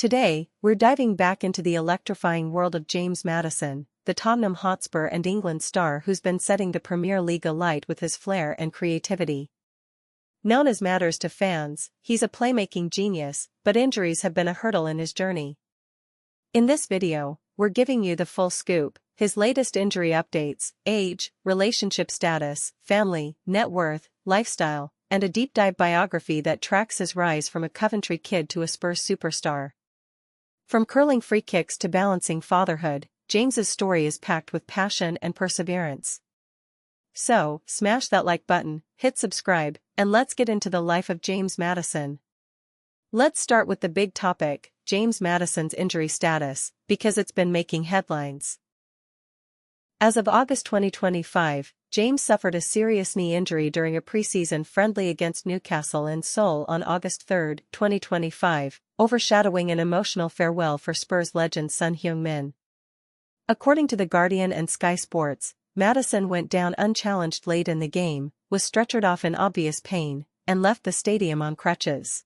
Today, we're diving back into the electrifying world of James Maddison, the Tottenham Hotspur and England star who's been setting the Premier League alight with his flair and creativity. Known as Matters to fans, he's a playmaking genius, but injuries have been a hurdle in his journey. In this video, we're giving you the full scoop, his latest injury updates, age, relationship status, family, net worth, lifestyle, and a deep dive biography that tracks his rise from a Coventry kid to a Spurs superstar. From curling free kicks to balancing fatherhood, James's story is packed with passion and perseverance. So, smash that like button, hit subscribe, and let's get into the life of James Maddison. Let's start with the big topic, James Maddison's injury status, because it's been making headlines. As of August 2025, James suffered a serious knee injury during a preseason friendly against Newcastle in Seoul on August 3, 2025, overshadowing an emotional farewell for Spurs legend Son Heung-min. According to The Guardian and Sky Sports, Maddison went down unchallenged late in the game, was stretchered off in obvious pain, and left the stadium on crutches.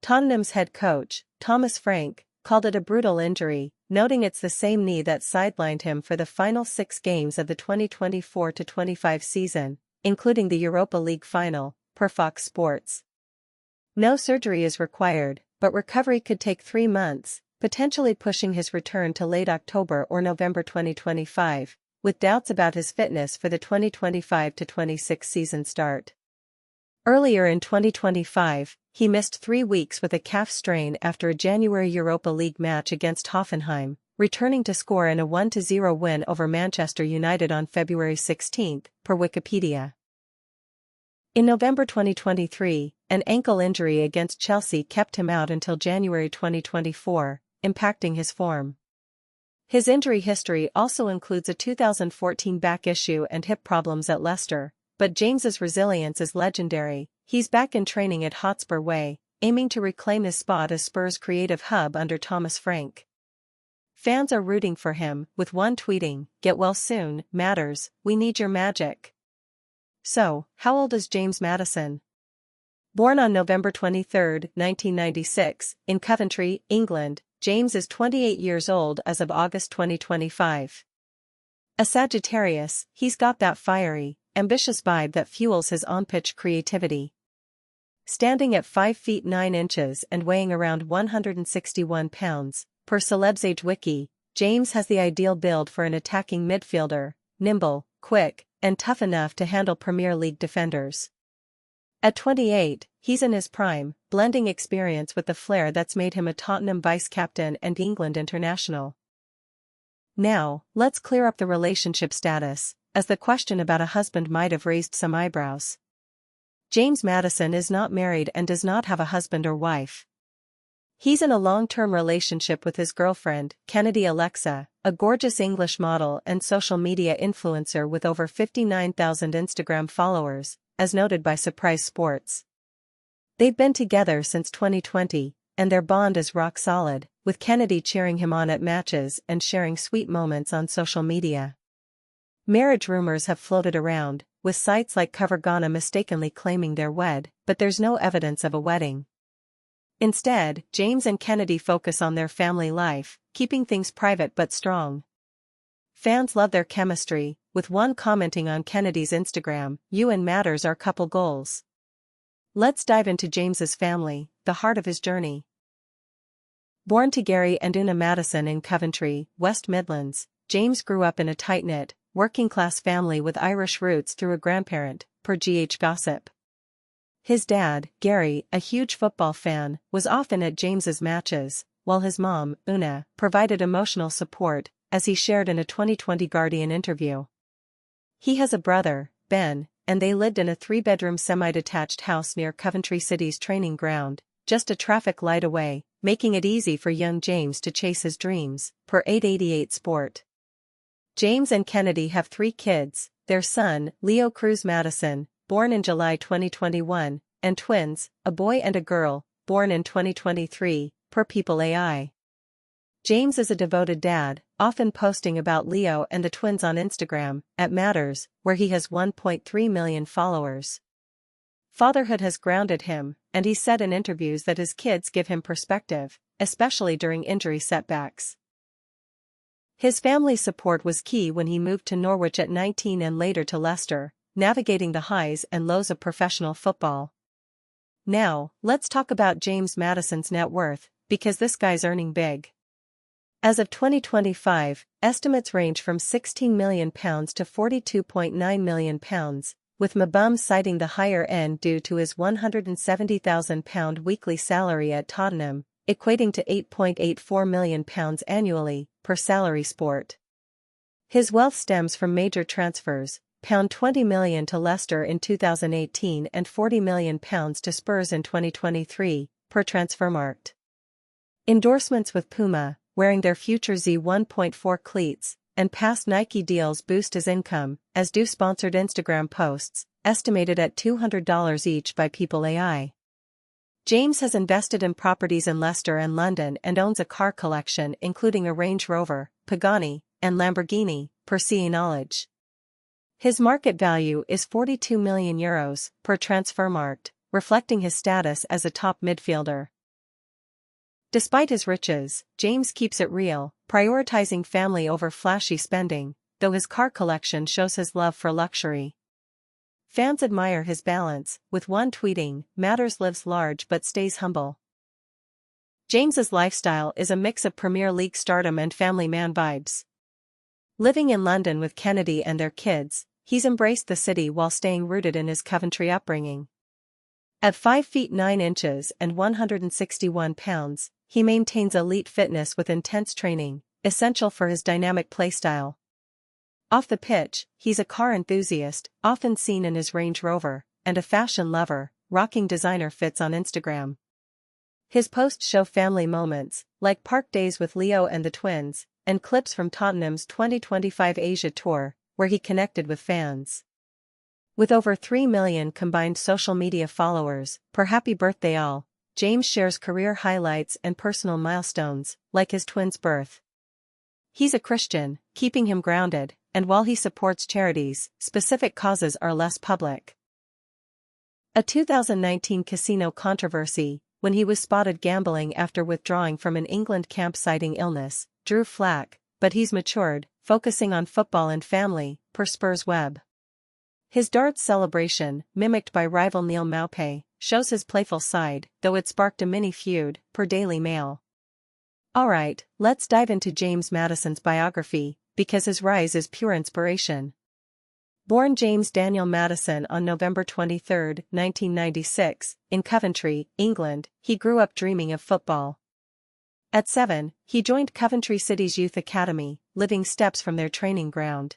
Tottenham's head coach, Thomas Frank, called it a brutal injury, noting it's the same knee that sidelined him for the final 6 games of the 2024-25 season, including the Europa League final, per Fox Sports. No surgery is required, but recovery could take 3 months, potentially pushing his return to late October or November 2025, with doubts about his fitness for the 2025-26 season start. Earlier in 2025, he missed 3 weeks with a calf strain after a January Europa League match against Hoffenheim, returning to score in a 1-0 win over Manchester United on February 16, per Wikipedia. In November 2023, an ankle injury against Chelsea kept him out until January 2024, impacting his form. His injury history also includes a 2014 back issue and hip problems at Leicester, but James's resilience is legendary. He's back in training at Hotspur Way, aiming to reclaim his spot as Spurs' creative hub under Thomas Frank. Fans are rooting for him, with one tweeting, "Get well soon, Matters, we need your magic." So, how old is James Maddison? Born on November 23, 1996, in Coventry, England, James is 28 years old as of August 2025. A Sagittarius, he's got that fiery, ambitious vibe that fuels his on-pitch creativity. Standing at 5 feet 9 inches and weighing around 161 pounds, per Celebs Age Wiki, James has the ideal build for an attacking midfielder, nimble, quick, and tough enough to handle Premier League defenders. At 28, he's in his prime, blending experience with the flair that's made him a Tottenham vice-captain and England international. Now, let's clear up the relationship status, as the question about a husband might have raised some eyebrows. James Maddison is not married and does not have a husband or wife. He's in a long-term relationship with his girlfriend, Kennedy Alexa, a gorgeous English model and social media influencer with over 59,000 Instagram followers, as noted by Surprise Sports. They've been together since 2020, and their bond is rock solid, with Kennedy cheering him on at matches and sharing sweet moments on social media. Marriage rumors have floated around, with sites like CoverGhana mistakenly claiming they're wed, but there's no evidence of a wedding. Instead, James and Kennedy focus on their family life, keeping things private but strong. Fans love their chemistry, with one commenting on Kennedy's Instagram, "You and Matters are couple goals." Let's dive into James's family, the heart of his journey. Born to Gary and Una Maddison in Coventry, West Midlands, James grew up in a tight-knit, working-class family with Irish roots through a grandparent, per GH Gossip. His dad, Gary, a huge football fan, was often at James's matches, while his mom, Una, provided emotional support, as he shared in a 2020 Guardian interview. He has a brother, Ben, and they lived in a 3-bedroom semi-detached house near Coventry City's training ground, just a traffic light away, making it easy for young James to chase his dreams, per 888 Sport. James and Kennedy have 3 kids, their son, Leo Cruz Maddison, born in July 2021, and twins, a boy and a girl, born in 2023, per People AI. James is a devoted dad, often posting about Leo and the twins on Instagram, at Matters, where he has 1.3 million followers. Fatherhood has grounded him, and he said in interviews that his kids give him perspective, especially during injury setbacks. His family's support was key when he moved to Norwich at 19 and later to Leicester, navigating the highs and lows of professional football. Now, let's talk about James Maddison's net worth, because this guy's earning big. As of 2025, estimates range from £16 million to £42.9 million, with Mabum citing the higher end due to his £170,000 weekly salary at Tottenham, equating to £8.84 million annually, per Salary Sport. His wealth stems from major transfers, £20 million to Leicester in 2018 and £40 million to Spurs in 2023, per Transfermarkt. Endorsements with Puma, wearing their future Z1.4 cleats, and past Nike deals boost his income, as do sponsored Instagram posts, estimated at $200 each by People AI. James has invested in properties in Leicester and London and owns a car collection including a Range Rover, Pagani, and Lamborghini, per CA Knowledge. His market value is €42 million, per Transfermarkt, reflecting his status as a top midfielder. Despite his riches, James keeps it real, prioritizing family over flashy spending, though his car collection shows his love for luxury. Fans admire his balance, with one tweeting, "Matters lives large but stays humble." James's lifestyle is a mix of Premier League stardom and family man vibes. Living in London with Kennedy and their kids, he's embraced the city while staying rooted in his Coventry upbringing. At 5 feet 9 inches and 161 pounds, he maintains elite fitness with intense training, essential for his dynamic playstyle. Off the pitch, he's a car enthusiast, often seen in his Range Rover, and a fashion lover, rocking designer fits on Instagram. His posts show family moments, like park days with Leo and the twins, and clips from Tottenham's 2025 Asia tour, where he connected with fans. With over 3 million combined social media followers, per Happy Birthday All, James shares career highlights and personal milestones, like his twins' birth. He's a Christian, keeping him grounded, and while he supports charities, specific causes are less public. A 2019 casino controversy, when he was spotted gambling after withdrawing from an England camp citing illness, drew flack, but he's matured, focusing on football and family, per Spurs Web. His darts celebration, mimicked by rival Neil Maupay, shows his playful side, though it sparked a mini feud, per Daily Mail. Alright, let's dive into James Maddison's biography, because his rise is pure inspiration. Born James Daniel Maddison on November 23, 1996, in Coventry, England, he grew up dreaming of football. At 7, he joined Coventry City's youth academy, living steps from their training ground.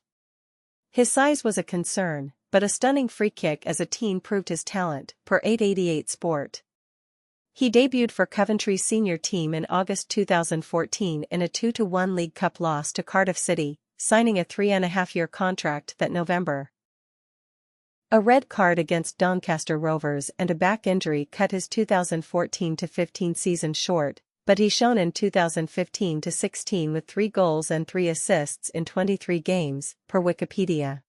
His size was a concern, but a stunning free kick as a teen proved his talent, per 888 Sport. He debuted for Coventry's senior team in August 2014 in a 2-1 League Cup loss to Cardiff City, signing a 3.5-year contract that November. A red card against Doncaster Rovers and a back injury cut his 2014-15 season short, but he shone in 2015-16 with 3 goals and 3 assists in 23 games, per Wikipedia.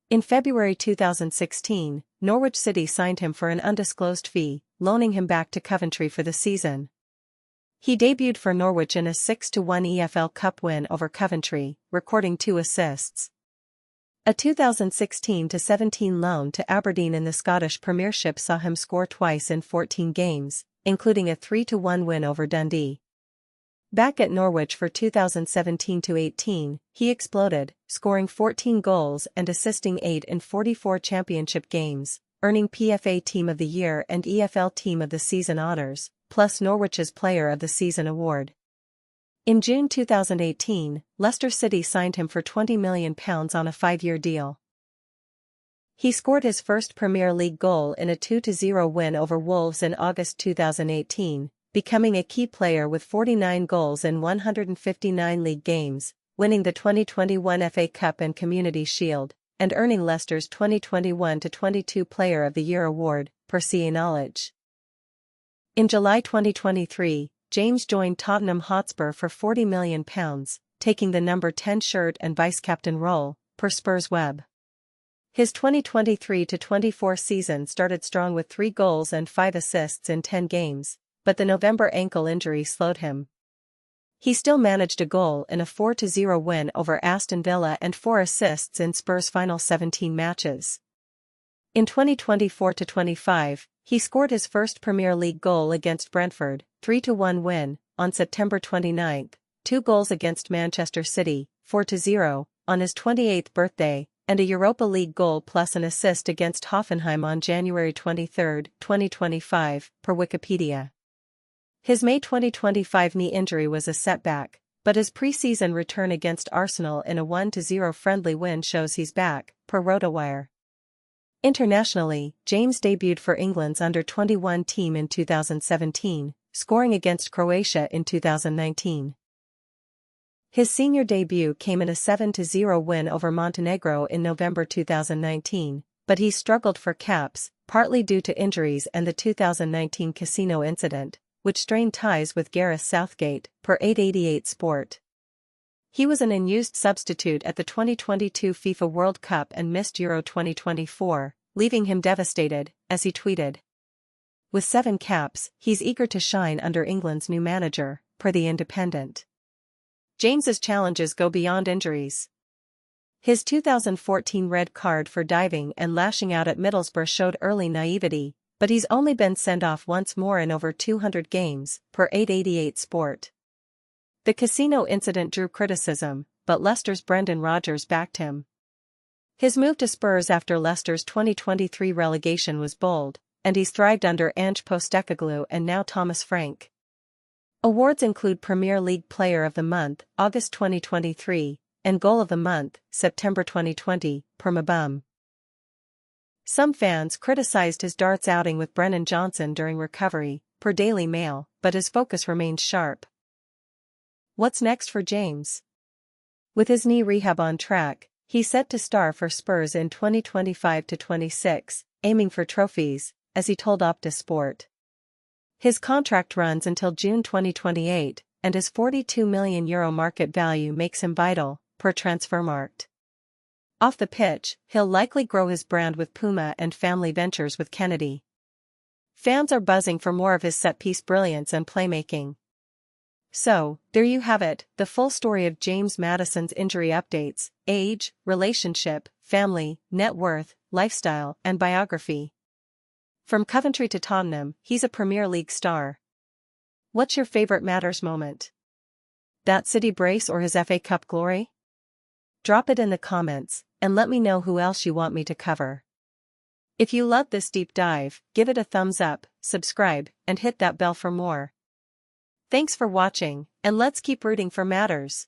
In February 2016, Norwich City signed him for an undisclosed fee, loaning him back to Coventry for the season. He debuted for Norwich in a 6-1 EFL Cup win over Coventry, recording 2 assists. A 2016-17 loan to Aberdeen in the Scottish Premiership saw him score twice in 14 games, including a 3-1 win over Dundee. Back at Norwich for 2017-18, he exploded, scoring 14 goals and assisting 8 in 44 championship games, earning PFA Team of the Year and EFL Team of the Season honors, plus Norwich's Player of the Season award. In June 2018, Leicester City signed him for £20 million on a 5-year deal. He scored his first Premier League goal in a 2-0 win over Wolves in August 2018, becoming a key player with 49 goals in 159 league games, winning the 2021 FA Cup and Community Shield, and earning Leicester's 2021-22 Player of the Year award, per CA Knowledge. In July 2023, James joined Tottenham Hotspur for £40 million, taking the number 10 shirt and vice-captain role, per Spurs Web. His 2023-24 season started strong with 3 goals and 5 assists in 10 games, but the November ankle injury slowed him. He still managed a goal in a 4-0 win over Aston Villa and 4 assists in Spurs' final 17 matches. In 2024-25, he scored his first Premier League goal against Brentford, 3-1 win, on September 29, 2 goals against Manchester City, 4-0, on his 28th birthday, and a Europa League goal plus an assist against Hoffenheim on January 23, 2025, per Wikipedia. His May 2025 knee injury was a setback, but his pre-season return against Arsenal in a 1-0 friendly win shows he's back, per RotoWire. Internationally, James debuted for England's under-21 team in 2017, scoring against Croatia in 2019. His senior debut came in a 7-0 win over Montenegro in November 2019, but he struggled for caps, partly due to injuries and the 2019 casino incident, which strained ties with Gareth Southgate, per 888 Sport. He was an unused substitute at the 2022 FIFA World Cup and missed Euro 2024, leaving him devastated, as he tweeted. With 7 caps, he's eager to shine under England's new manager, per The Independent. James's challenges go beyond injuries. His 2014 red card for diving and lashing out at Middlesbrough showed early naivety, but he's only been sent off once more in over 200 games, per 888 Sport. The casino incident drew criticism, but Leicester's Brendan Rodgers backed him. His move to Spurs after Leicester's 2023 relegation was bold, and he's thrived under Ange Postecoglou and now Thomas Frank. Awards include Premier League Player of the Month, August 2023, and Goal of the Month, September 2020, per Mabum. Some fans criticized his darts outing with Brennan Johnson during recovery, per Daily Mail, but his focus remained sharp. What's next for James? With his knee rehab on track, he's set to star for Spurs in 2025-26, aiming for trophies, as he told Opta Sport. His contract runs until June 2028, and his €42 million market value makes him vital, per Transfermarkt. Off the pitch, he'll likely grow his brand with Puma and family ventures with Kennedy. Fans are buzzing for more of his set-piece brilliance and playmaking. So, there you have it, the full story of James Maddison's injury updates, age, relationship, family, net worth, lifestyle, and biography. From Coventry to Tottenham, he's a Premier League star. What's your favorite Matters moment? That City brace or his FA Cup glory? Drop it in the comments, and let me know who else you want me to cover. If you loved this deep dive, give it a thumbs up, subscribe, and hit that bell for more. Thanks for watching, and let's keep rooting for Matters.